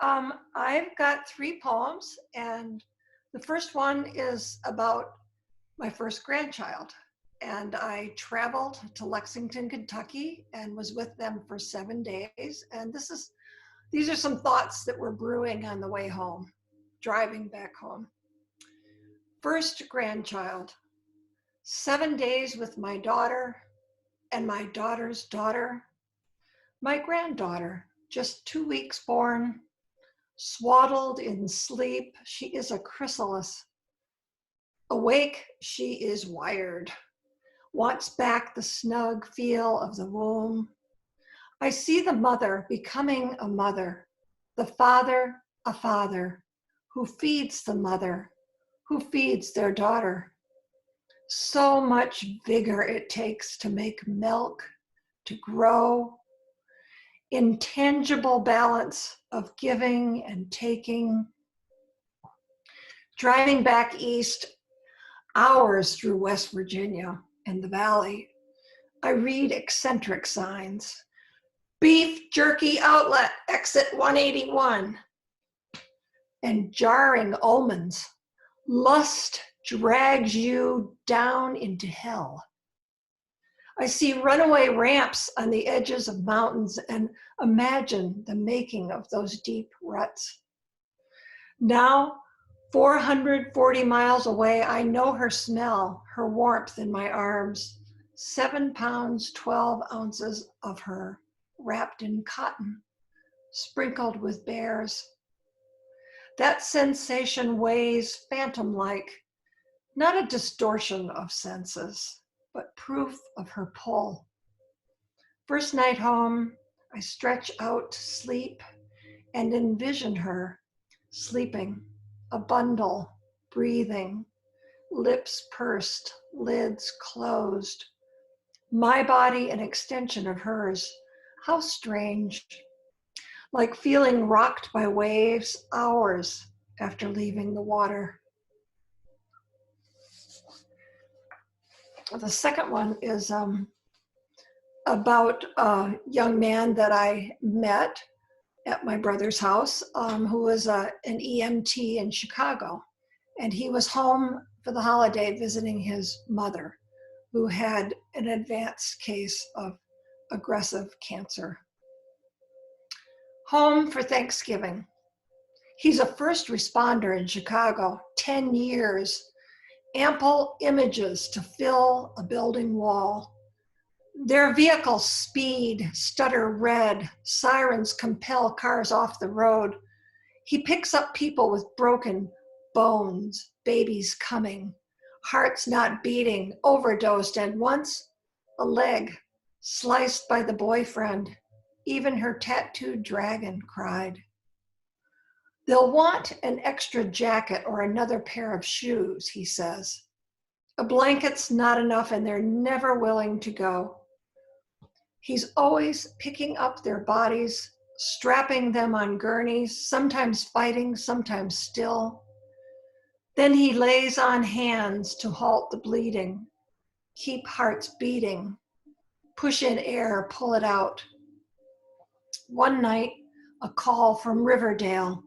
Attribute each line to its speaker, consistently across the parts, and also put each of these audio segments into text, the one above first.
Speaker 1: I've got three poems, and the first one is about my first grandchild. And I traveled to Lexington, Kentucky, and was with them for 7 days. And these are some thoughts that were brewing on the way home, driving back home. First grandchild, 7 days with my daughter and my daughter's daughter. My granddaughter, just 2 weeks born, swaddled in sleep, she is a chrysalis. Awake, she is wired, wants back the snug feel of the womb. I see the mother becoming a mother, the father a father, who feeds the mother, who feeds their daughter. So much vigor it takes to make milk, to grow. Intangible balance of giving and taking. Driving back east, hours through West Virginia and the Valley, I read eccentric signs. Beef jerky outlet, exit 181. And jarring omens. Lust drags you down into hell. I see runaway ramps on the edges of mountains and imagine the making of those deep ruts. Now, 440 miles away, I know her smell, her warmth in my arms. 7 pounds, 12 ounces of her, wrapped in cotton, sprinkled with bears. That sensation weighs phantom-like, not a distortion of senses, but proof of her pull. First night home, I stretch out to sleep and envision her sleeping, a bundle, breathing, lips pursed, lids closed. My body an extension of hers. How strange. Like feeling rocked by waves hours after leaving the water. The second one is about a young man that I met at my brother's house, who was an EMT in Chicago. And he was home for the holiday visiting his mother, who had an advanced case of aggressive cancer. Home for Thanksgiving. He's a first responder in Chicago, 10 years. Ample images to fill a building wall. Their vehicles speed, stutter red, sirens compel cars off the road. He picks up people with broken bones, babies coming, hearts not beating, overdosed, and once a leg sliced by the boyfriend. Even her tattooed dragon cried. They'll want an extra jacket or another pair of shoes, he says. A blanket's not enough and they're never willing to go. He's always picking up their bodies, strapping them on gurneys, sometimes fighting, sometimes still. Then he lays on hands to halt the bleeding, keep hearts beating, push in air, pull it out. One night, a call from Riverdale.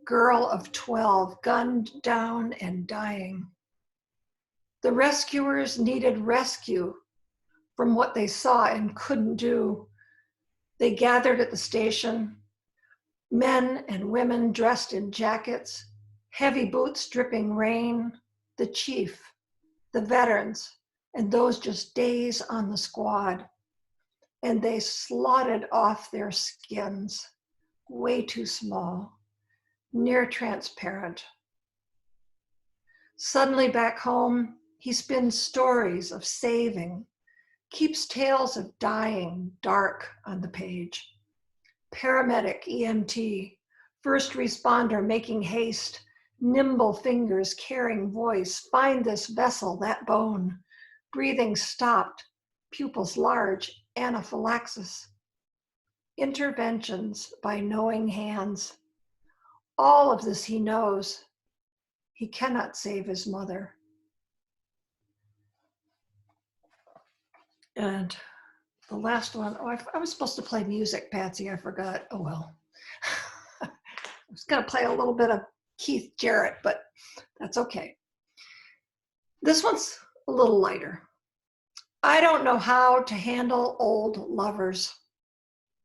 Speaker 1: Girl of 12, gunned down and dying. The rescuers needed rescue from what they saw and couldn't do. They gathered at the station, men and women dressed in jackets, heavy boots dripping rain, the chief, the veterans, and those just days on the squad. And they slotted off their skins, way too small, near transparent. Suddenly back home, he spins stories of saving, keeps tales of dying dark on the page. Paramedic, EMT, first responder making haste, nimble fingers carrying voice, find this vessel, that bone, breathing stopped, pupils large, anaphylaxis. Interventions by knowing hands. All of this he knows. He cannot save his mother. And the last one, I was supposed to play music, Patsy, I forgot. Oh well. was going to play a little bit of Keith Jarrett, but that's okay. This one's a little lighter. I don't know how to handle old lovers.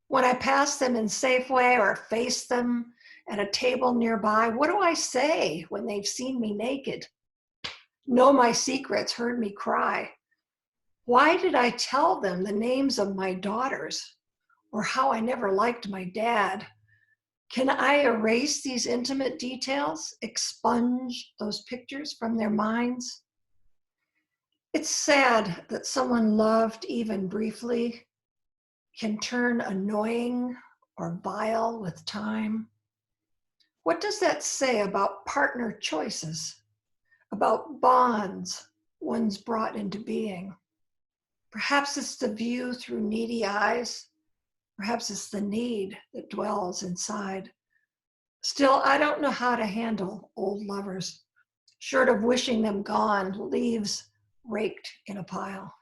Speaker 1: When I pass them in Safeway or face them at a table nearby, what do I say when they've seen me naked? Know my secrets, heard me cry. Why did I tell them the names of my daughters or how I never liked my dad? Can I erase these intimate details, expunge those pictures from their minds? It's sad that someone loved even briefly can turn annoying or vile with time. What does that say about partner choices, about bonds one's brought into being? Perhaps it's the view through needy eyes. Perhaps it's the need that dwells inside. Still, I don't know how to handle old lovers, short of wishing them gone, leaves raked in a pile.